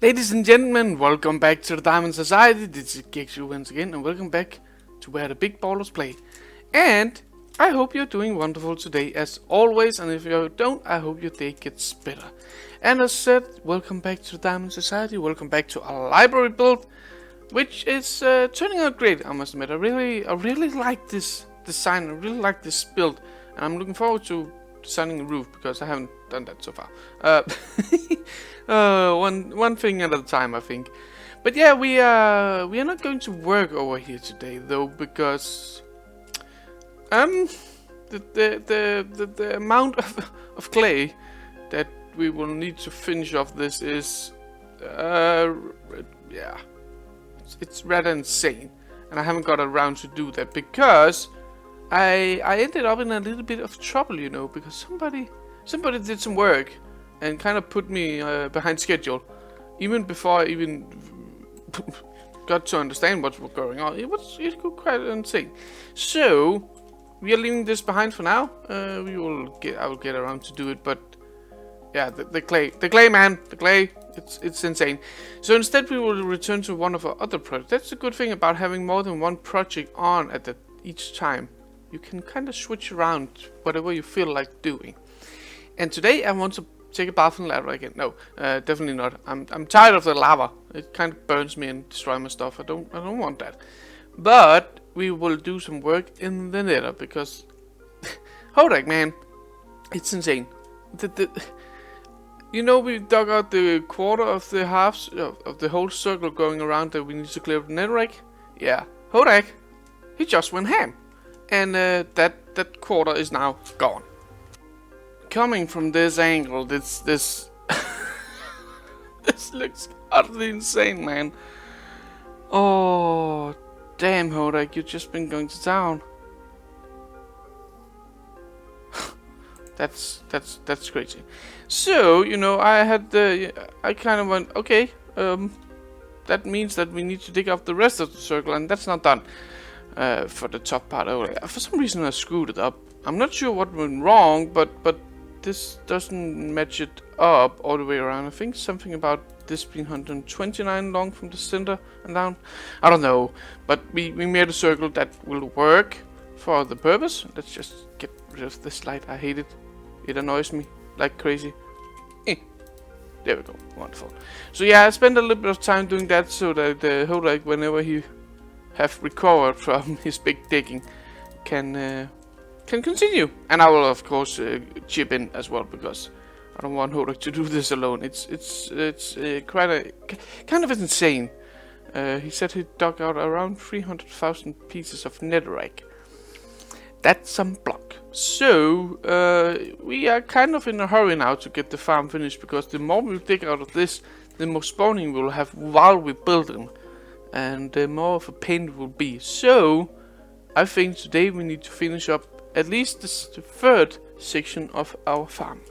Ladies and gentlemen, welcome back to the Diamond Society. This is Gexu once again, and welcome back to where the big ballers play. And I hope you're doing wonderful today, as always. And if you don't, I hope your day gets better. And as said, welcome back to the Diamond Society. Welcome back to our library build, which is turning out great. I must admit, I really like this design. I really like this build, and I'm looking forward to designing a roof because I haven't done that so far. One thing at a time, I think. But yeah, we are not going to work over here today though, because the amount of clay that we will need to finish off this is yeah, it's rather insane, and I haven't got around to do that because I ended up in a little bit of trouble, you know, because somebody did some work and kind of put me behind schedule, even before I even got to understand what was going on. It was quite insane. So we are leaving this behind for now. I will get around to do it, but yeah, the clay, man, the clay, it's insane. So instead, we will return to one of our other projects. That's the good thing about having more than one project on at each time. You can kind of switch around whatever you feel like doing. And today I want to take a bath in lava again. No, definitely not. I'm tired of the lava. It kind of burns me and destroys my stuff. I don't want that. But we will do some work in the nether because Hodak, man, it's insane. You know, we dug out the quarter of the halves of the whole circle going around that we need to clear the netherrack. Yeah, Hodak, he just went ham, and that quarter is now gone. Coming from this angle, this this looks utterly insane, man. Oh, damn, Hodak, you've just been going to town. That's crazy. So, you know, I kind of went, okay, that means that we need to dig up the rest of the circle, and that's not done for the top part. For some reason I screwed it up. I'm not sure what went wrong, but this doesn't match it up all the way around. I think something about this being 129 long from the center and down. I don't know, but we made a circle that will work for the purpose. Let's just get rid of this light. I hate it. It annoys me like crazy. There we go. Wonderful. So yeah, I spent a little bit of time doing that so that the Hodak, whenever he have recovered from his big digging, can continue. And I will of course chip in as well, because I don't want Hodak to do this alone. It's kind of insane. He said he dug out around 300,000 pieces of netherrack. That's some block. So we are kind of in a hurry now to get the farm finished, because the more we dig out of this, the more spawning we will have while we build them, and the more of a pain it will be. So I think today we need to finish up at least the third section of our farm.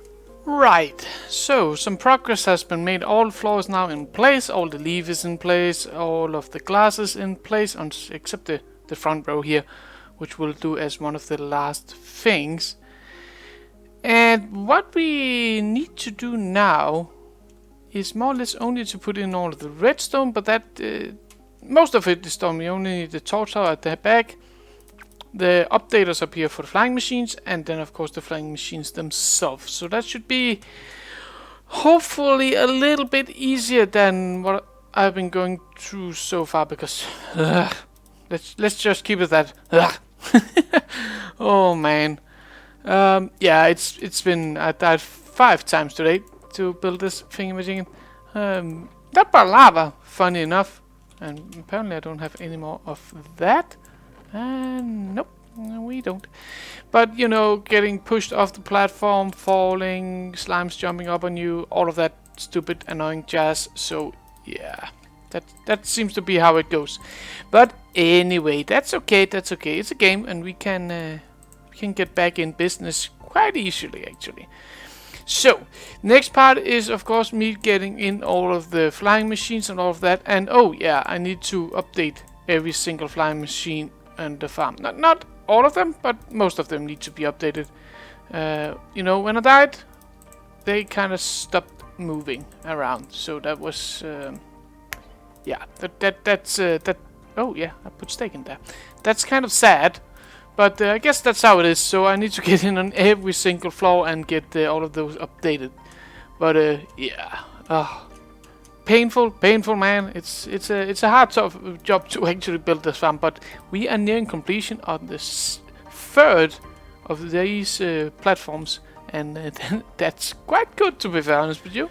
Right, so some progress has been made. All the floors now in place, all the leaf is in place, all of the glass is in place, except the front row here, which we'll do as one of the last things. And what we need to do now is more or less only to put in all of the redstone, but that most of it is done. We only need the torch tower at the back, the updaters up here for the flying machines, and then of course the flying machines themselves. So that should be hopefully a little bit easier than what I've been going through so far, because let's just keep it that. Oh man. Yeah, it's been, I died 5 times today to build this thingamajiggy. That bar lava, funny enough, and apparently I don't have any more of that. Nope, we don't. But you know, getting pushed off the platform, falling, slimes jumping up on you, all of that stupid annoying jazz. So yeah, that seems to be how it goes. But anyway, that's okay. That's okay. It's a game, and we can get back in business quite easily, actually. So next part is of course me getting in all of the flying machines and all of that. And oh yeah, I need to update every single flying machine and the farm. Not all of them, but most of them need to be updated. You know, when I died, they kind of stopped moving around. So that was yeah, that. Oh yeah, I put steak in there. That's kind of sad, but I guess that's how it is. So I need to get in on every single floor and get all of those updated. But yeah, painful, man. It's a hard job to actually build this farm. But we are nearing completion on the third of these platforms, and that's quite good, to be very honest with you.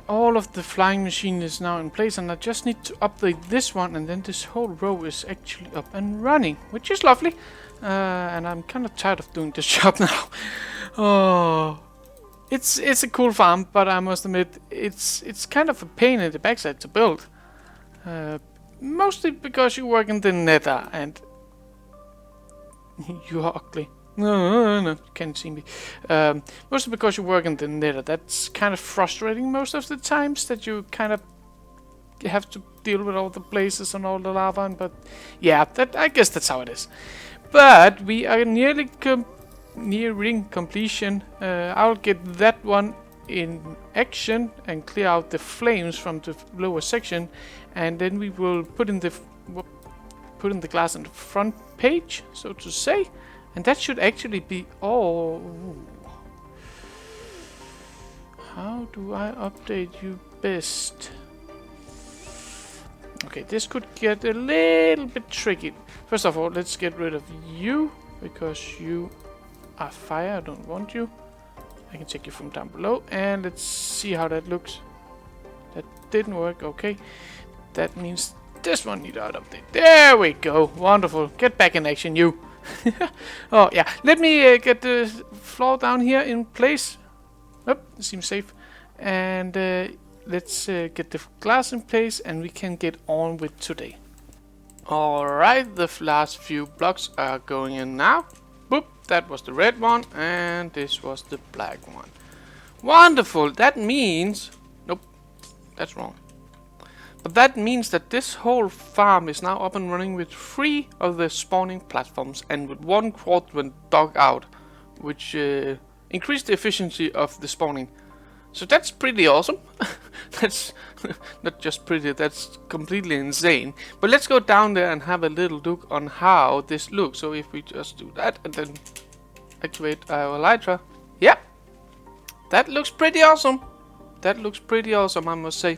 All of the flying machine is now in place, and I just need to update this one, and then this whole row is actually up and running, which is lovely. And I'm kind of tired of doing this job now. Oh, it's a cool farm, but I must admit it's kind of a pain in the backside to build. Mostly because you work in the nether, and you are ugly. No, you can't see me. Mostly because you work in the nether. That's kind of frustrating most of the times, that you kind of have to deal with all the places and all the lava. But yeah, I guess that's how it is. But we are nearing completion. I'll get that one in action and clear out the flames from the lower section, and then we will put in the glass on the front page, so to say. And that should actually be all. How do I update you best? Okay, this could get a little bit tricky. First of all, let's get rid of you, because you are fire. I don't want you. I can check you from down below, and let's see how that looks. That didn't work. Okay, that means this one needs an update. There we go. Wonderful. Get back in action, you. Oh yeah, let me get the floor down here in place. It seems safe. And let's get the glass in place, and we can get on with today. Alright, the last few blocks are going in now. Boop, that was the red one, and this was the black one. Wonderful, that means... Nope, that's wrong. But that means that this whole farm is now up and running with 3 of the spawning platforms and with 1 quadrant dug out, which increased the efficiency of the spawning. So that's pretty awesome. That's not just pretty, that's completely insane. But let's go down there and have a little look on how this looks. So if we just do that and then activate our elytra. Yeah, that looks pretty awesome. That looks pretty awesome, I must say.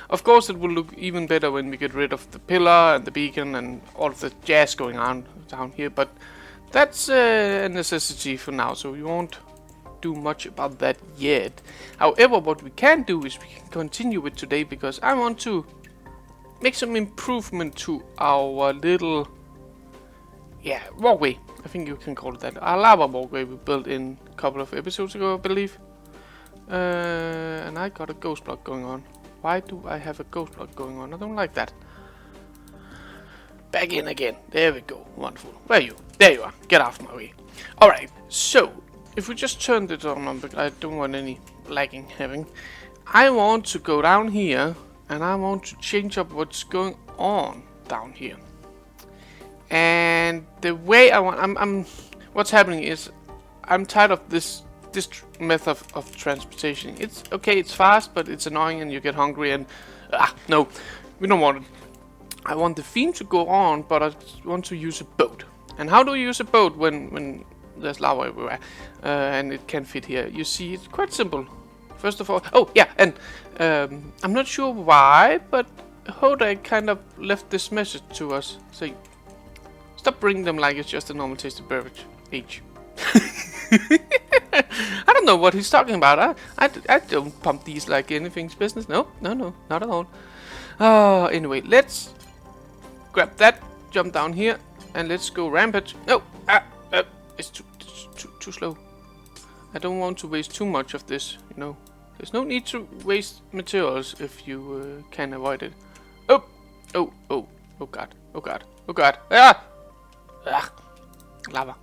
Of course, it will look even better when we get rid of the pillar and the beacon and all of the jazz going on down here. But that's a necessity for now, so we won't do much about that yet. However, what we can do is we can continue with today, because I want to make some improvement to our little, walkway. I think you can call it that. Our lava walkway we built in a couple of episodes ago, I believe. And I got a ghost block going on. Why do I have a ghost block going on? I don't like that. Back in again. There we go. Wonderful. Where are you? There you are. Get off my way. Alright, so if we just turn this on, because I don't want any lagging having. I want to go down here, and I want to change up what's going on down here. And the way I want, what's happening is, I'm tired of this method of transportation. It's okay, it's fast, but it's annoying, and you get hungry, and no, we don't want it. I want the theme to go on, but I want to use a boat. And how do you use a boat when there's lava everywhere and it can fit here? You see, it's quite simple. First of all, oh yeah, and I'm not sure why, but Hoda kind of left this message to us saying, stop bringing them like it's just a normal tasty beverage. H. I don't know what he's talking about. I don't pump these like anything's business. No, not at all. Anyway, let's grab that, jump down here, and let's go rampage. No, it's too slow. I don't want to waste too much of this, you know. There's no need to waste materials if you can avoid it. Oh god. Lava.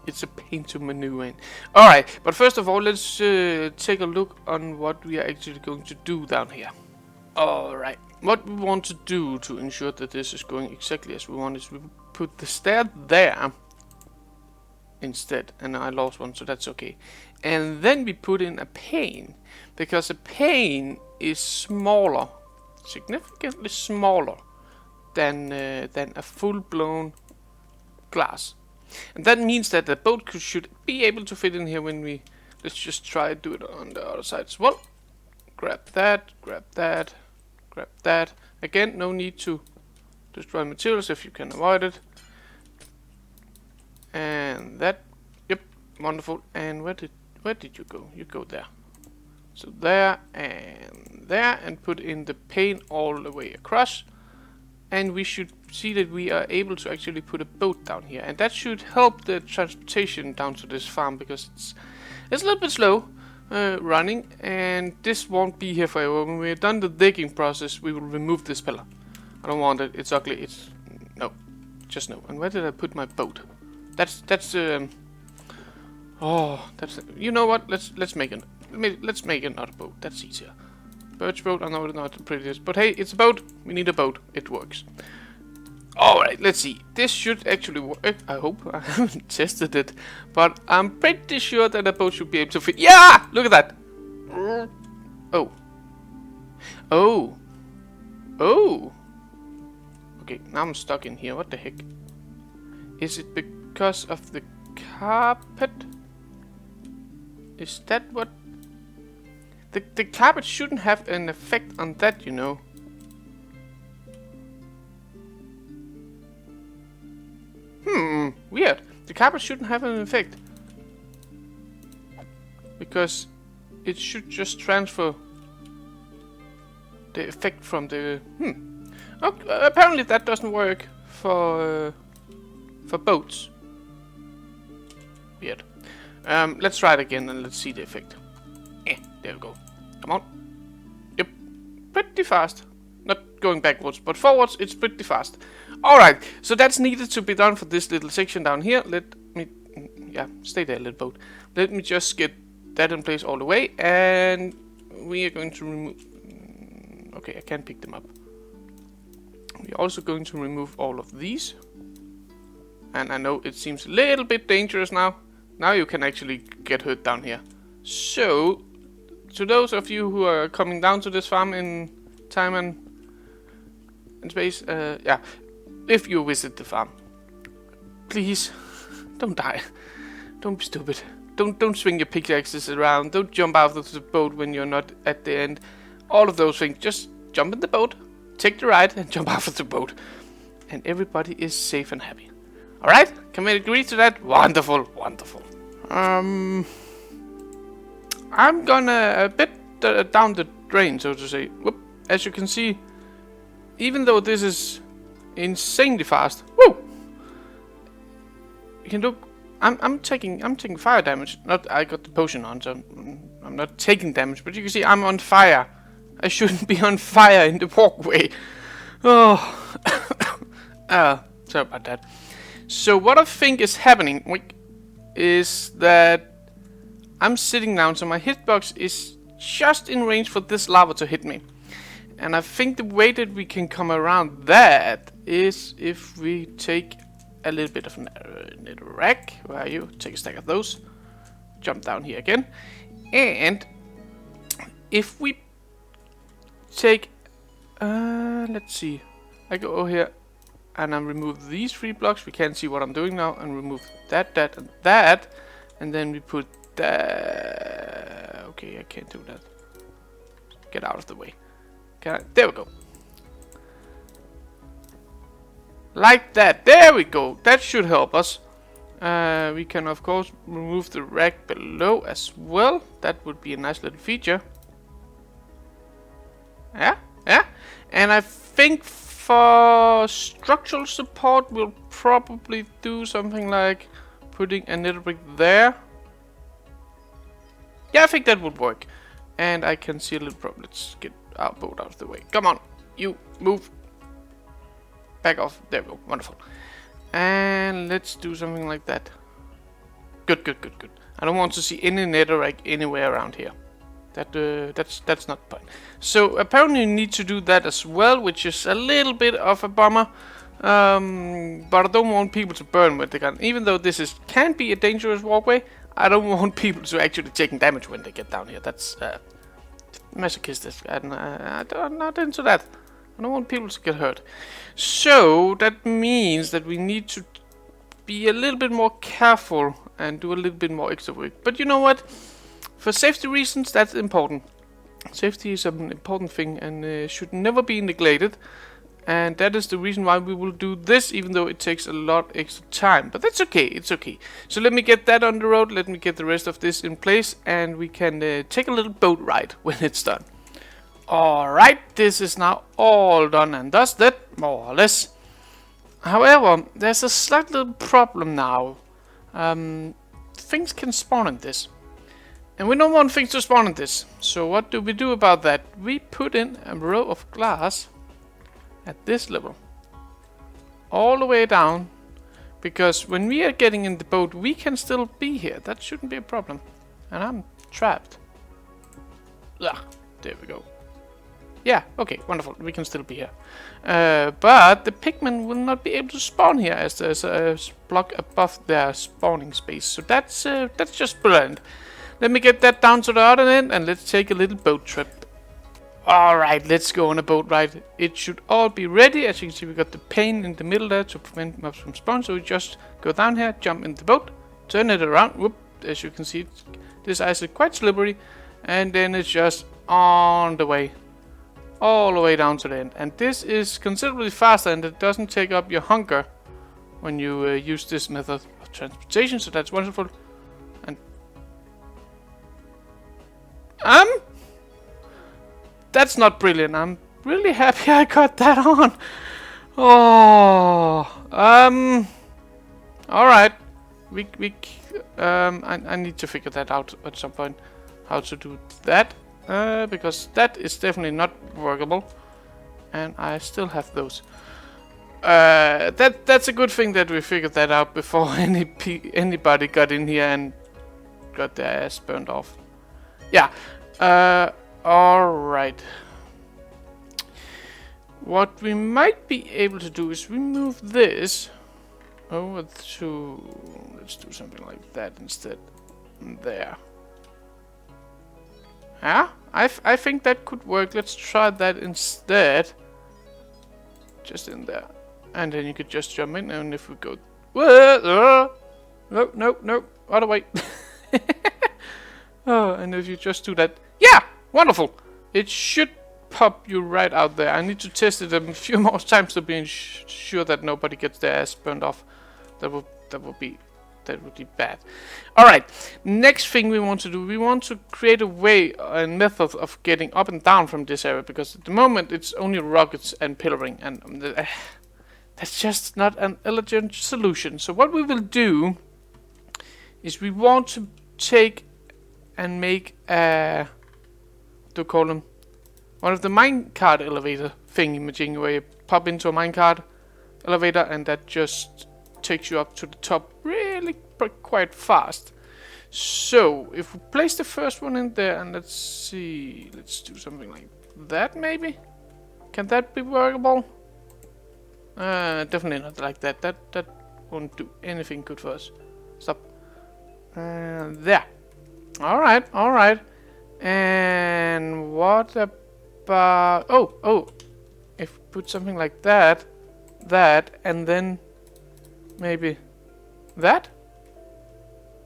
It's a pain to maneuver in. Alright, but first of all, let's take a look on what we are actually going to do down here. Alright, what we want to do to ensure that this is going exactly as we want is we put the stair there instead. And I lost one, so that's okay. and then we put in a pane, because a pane is smaller, significantly smaller than a full-blown glass. And that means that the boat should be able to fit in here when we... Let's just try to do it on the other side as well. Grab that, grab that, grab that. Again, no need to destroy materials if you can avoid it. And that, yep, wonderful. And where did you go? You go there. So there, and put in the pane all the way across. And we should see that we are able to actually put a boat down here. And that should help the transportation down to this farm, because it's a little bit slow running, and this won't be here forever. When we're done the digging process, we will remove this pillar. I don't want it. It's ugly. It's no, just no. And where did I put my boat? That's oh, that's, you know what? Let's make another boat. That's easier. Birch boat. I know it's not the prettiest, but hey, it's a boat. We need a boat. It works. Alright, let's see. This should actually work. I hope. I haven't tested it, but I'm pretty sure that a boat should be able to fit. Yeah! Look at that! Oh. Oh. Oh. Okay, now I'm stuck in here. What the heck? Is it because of the carpet? Is that what... The carpet shouldn't have an effect on that, you know. Weird. The carpet shouldn't have an effect, because it should just transfer the effect from the... Okay, apparently that doesn't work for boats. Weird. Let's try it again and let's see the effect. There we go. Come on. Yep. Pretty fast. Not going backwards, but forwards, it's pretty fast. Alright, so that's needed to be done for this little section down here. Let me... Yeah, stay there, little boat. Let me just get that in place all the way, and we are going to remove... Okay, I can't pick them up. We're also going to remove all of these. And I know it seems a little bit dangerous now. Now you can actually get hurt down here. So, to those of you who are coming down to this farm in time and space, yeah, if you visit the farm, please don't die. Don't be stupid. Don't swing your pickaxes around. Don't jump out of the boat when you're not at the end. All of those things. Just jump in the boat, take the ride, and jump out of the boat, and everybody is safe and happy. All right? Can we agree to that? Wonderful, wonderful. I'm gonna a bit down the drain, so to say. Whoop. As you can see, even though this is insanely fast, woo! You can look. I'm taking fire damage. Not I got the potion on, so I'm not taking damage. But you can see I'm on fire. I shouldn't be on fire in the walkway. Oh, sorry about that. So what I think is happening is that I'm sitting down, so my hitbox is just in range for this lava to hit me. And I think the way that we can come around that is if we take a little bit of netherrack. Where are you? Take a stack of those. Jump down here again. And if we take... let's see. I go over here and I remove these 3 blocks. We can't see what I'm doing now. And remove that, that, and that. And then we put that... Okay, I can't do that. Get out of the way. There we go. Like that. There we go. That should help us. We can, of course, remove the rack below as well. That would be a nice little feature. Yeah, yeah. And I think for structural support, we'll probably do something like putting a nether brick there. Yeah, I think that would work. And I can see a little problem. Let's get our boat out of the way. Come on, you move. Back off. There we go. Wonderful. And let's do something like that. Good, good, good, good. I don't want to see any netherrack anywhere around here. That's not the point. So apparently you need to do that as well, which is a little bit of a bummer. But I don't want people to burn with the gun. Even though this can be a dangerous walkway, I don't want people to actually taking damage when they get down here. That's masochistic, and I'm not into that. I don't want people to get hurt. So that means that we need to be a little bit more careful and do a little bit more extra work. But you know what? For safety reasons, that's important. Safety is an important thing and should never be neglected. And that is the reason why we will do this, even though it takes a lot extra time. But that's okay, it's okay. So let me get that on the road, let me get the rest of this in place, and we can take a little boat ride when it's done. Alright, this is now all done and dusted, more or less. However, there's a slight little problem now. Things can spawn in this. And we don't want things to spawn in this. So what do we do about that? We put in a row of glass at this level, all the way down, because when we are getting in the boat we can still be here. That shouldn't be a problem. And I'm trapped. Ugh, there we go. Yeah, okay, wonderful, we can still be here. But the pigmen will not be able to spawn here as there's a block above their spawning space. So that's just brilliant. Let me get that down to the other end and let's take a little boat trip. Alright, let's go on a boat ride. It should all be ready. As you can see, we got the pane in the middle there to prevent mobs from spawn. So we just go down here, jump in the boat, turn it around. Whoop, as you can see, this ice is quite slippery. And then it's just on the way, all the way down to the end. And this is considerably faster and it doesn't take up your hunger when you use this method of transportation. So that's wonderful. And that's not brilliant. I'm really happy I got that on. Oh, all right. I need to figure that out at some point, how to do that, because that is definitely not workable, and I still have those. That's a good thing that we figured that out before anybody got in here and got their ass burned off. Yeah. Alright. What we might be able to do is remove this over to... Let's do something like that instead. There. Yeah, I think that could work. Let's try that instead. Just in there. And then you could just jump in, and if we go... No, other way. Oh, and if you just do that... Yeah! Wonderful! It should pop you right out there. I need to test it a few more times to be sure that nobody gets their ass burned off. That would be bad. Alright, next thing we want to do, we want to create a way, a method of getting up and down from this area, because at the moment it's only rockets and pillaring, and that's just not an elegant solution. So what we will do is we want to take and make a... to call them one of the minecart elevator thingy where you pop into a minecart elevator and that just takes you up to the top really quite fast. So if we place the first one in there and let's see, let's do something like that maybe. Can that be workable? Definitely not like that. That won't do anything good for us. Stop. There. Alright. And what about... Oh, if we put something like that, and then maybe that?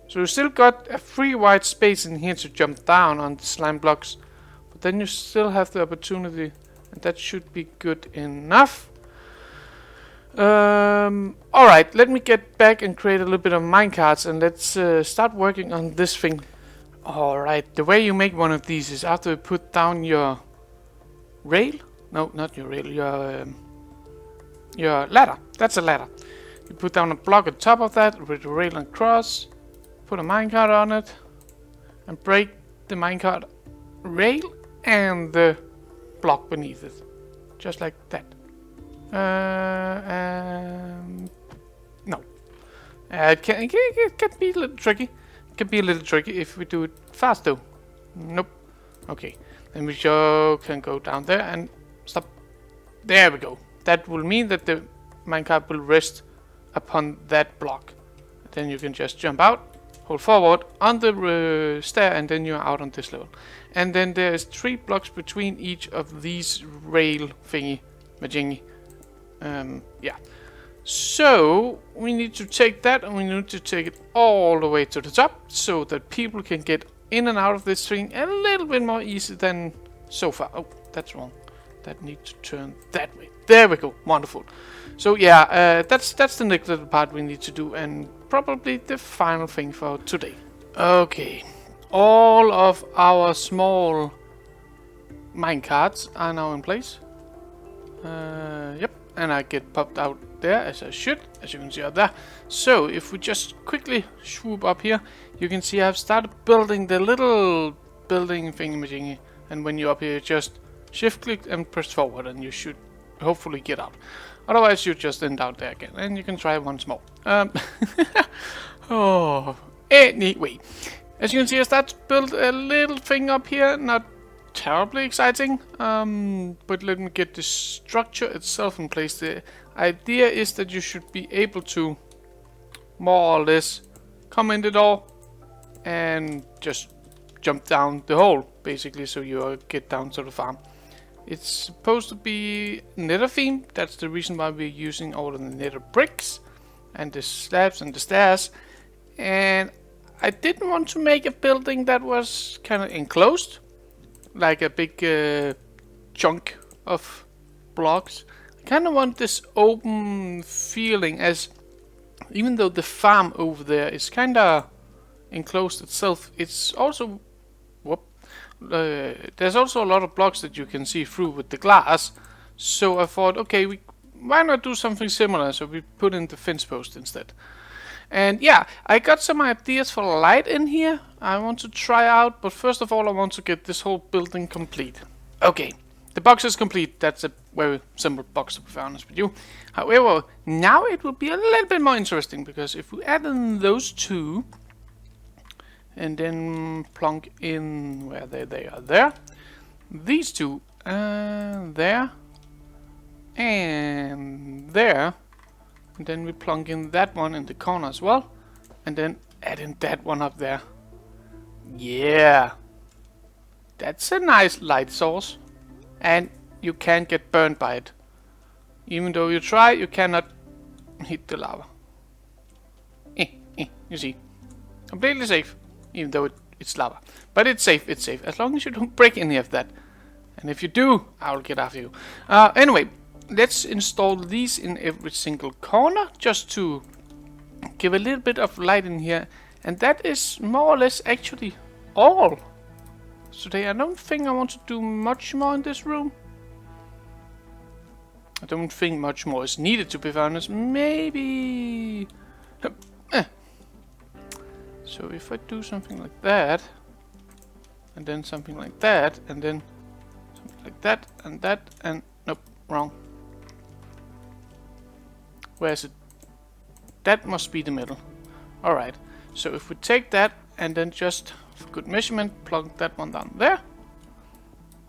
So you still got a free white space in here to jump down on the slime blocks, but then you still have the opportunity, and that should be good enough. Alright, let me get back and create a little bit of minecarts, and let's start working on this thing. Alright, the way you make one of these is after you put down your rail. No, not your rail, your ladder. That's a ladder. You put down a block on top of that with a rail and cross, put a minecart on it, and break the minecart rail and the block beneath it. Just like that. No. It can be a little tricky. Can be a little tricky if we do it fast though. Nope. Okay. Then we can go down there and stop. There we go. That will mean that the minecart will rest upon that block. Then you can just jump out hold forward on the stair, and then you're out on this level. And then there is 3 blocks between each of these rail thingy majingy. Yeah. So we need to take that, and we need to take it all the way to the top, so that people can get in and out of this thing a little bit more easy than so far. Oh, that's wrong. That needs to turn that way. There we go. Wonderful. So yeah, that's the next little part we need to do, and probably the final thing for today. Okay. All of our small minecarts are now in place. Yep, and I get popped out there as I should, as you can see out there. So if we just quickly swoop up here, you can see I've started building the little building thingy-majingy, and when you're up here, just shift click and press forward, and you should hopefully get out. Otherwise you just end out there again, and you can try once more. Oh, anyway, as you can see, I start to build a little thing up here. Not terribly exciting, but let me get the structure itself in place. The idea is that you should be able to more or less come in the door and just jump down the hole, basically, so you get down to the farm. It's supposed to be nether theme. That's the reason why we're using all of the nether bricks and the slabs and the stairs. And I didn't want to make a building that was kind of enclosed, like a big chunk of blocks. I kind of want this open feeling, as even though the farm over there is kind of enclosed itself, it's also there's also a lot of blocks that you can see through with the glass. So I thought, okay, why not do something similar? So we put in the fence post instead. And yeah, I got some ideas for light in here I want to try out, but first of all I want to get this whole building complete. Okay, the box is complete. That's a very simple box, to be honest with you. However, now it will be a little bit more interesting, because if we add in those two and then plunk in where they are there, these two there and there, and then we plunk in that one in the corner as well, and then add in that one up there. Yeah, that's a nice light source, and you can't get burned by it. Even though you try, you cannot hit the lava. You see, completely safe, even though it's lava. But it's safe, as long as you don't break any of that. And if you do, I'll get after you. Anyway, let's install these in every single corner, just to give a little bit of light in here. And that is more or less actually all. Today I don't think I want to do much more in this room. I don't think much more is needed, to be honest. Maybe... So if I do something like that, and then something like that, and then something like that, and nope, wrong. Where is it? That must be the middle. Alright, so if we take that, and then just, for good measurement, plug that one down there.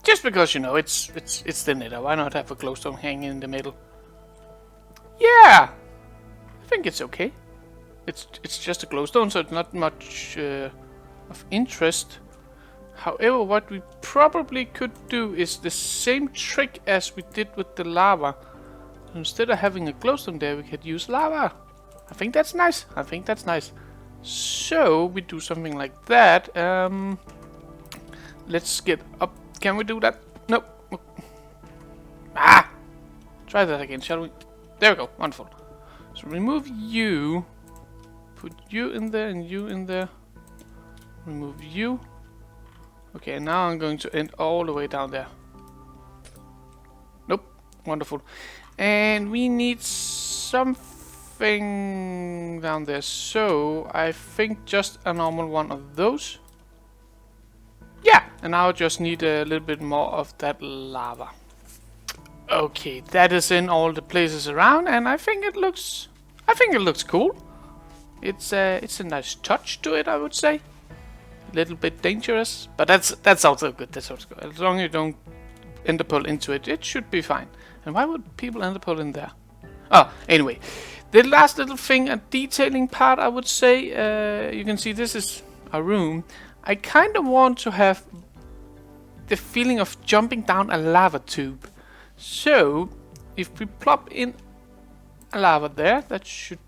Just because, you know, it's the nether. Why not have a glowstone hanging in the middle? Yeah! I think it's okay. It's just a glowstone, so it's not much of interest. However, what we probably could do is the same trick as we did with the lava. Instead of having a glowstone there, we could use lava. I think that's nice. So we do something like that. Let's get up. Can we do that? Nope. Ah! Try that again, shall we? There we go. Wonderful. So remove you. Put you in there and you in there. Remove you. Okay, now I'm going to end all the way down there. Nope. Wonderful. And we need something down there. So I think just a normal one of those. Yeah, and now I just need a little bit more of that lava. Okay, that is in all the places around, and I think it looks cool. It's a nice touch to it, I would say. A little bit dangerous, but that's also good. That's also good. As long as you don't enderpearl into it, it should be fine. And why would people enderpearl in there? Oh, anyway, The last little thing, a detailing part, I would say, you can see this is a room. I kind of want to have the feeling of jumping down a lava tube. So, if we plop in a lava there, that should...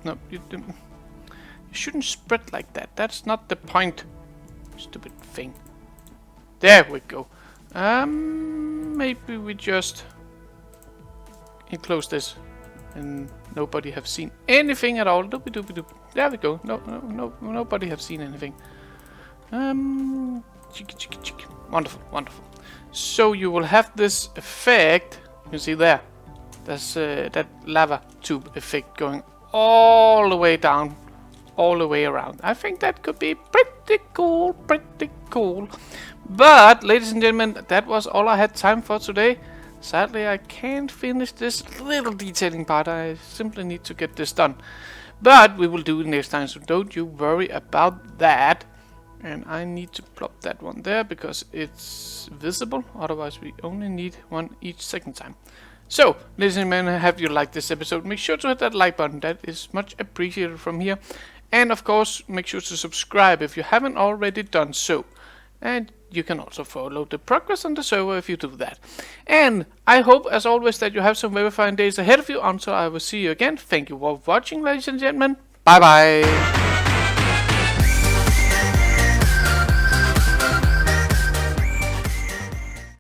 no, you shouldn't spread like that. That's not the point. Stupid thing. There we go. Maybe we just enclose this and nobody have seen anything at all. Doopy doopy doop. There we go. Nobody have seen anything. Chicky. Wonderful. So you will have this effect. You can see there. There's that lava tube effect going all the way down, all the way around. I think that could be pretty cool. But, ladies and gentlemen, that was all I had time for today. Sadly, I can't finish this little detailing part. I simply need to get this done. But we will do it next time, so don't you worry about that. And I need to plop that one there because it's visible. Otherwise, we only need one each second time. So, ladies and gentlemen, have you liked this episode? Make sure to hit that like button. That is much appreciated from here. And of course, make sure to subscribe if you haven't already done so. And you can also follow the progress on the server if you do that. And I hope, as always, that you have some very fine days ahead of you. Until I will see you again. Thank you for watching, ladies and gentlemen. Bye bye.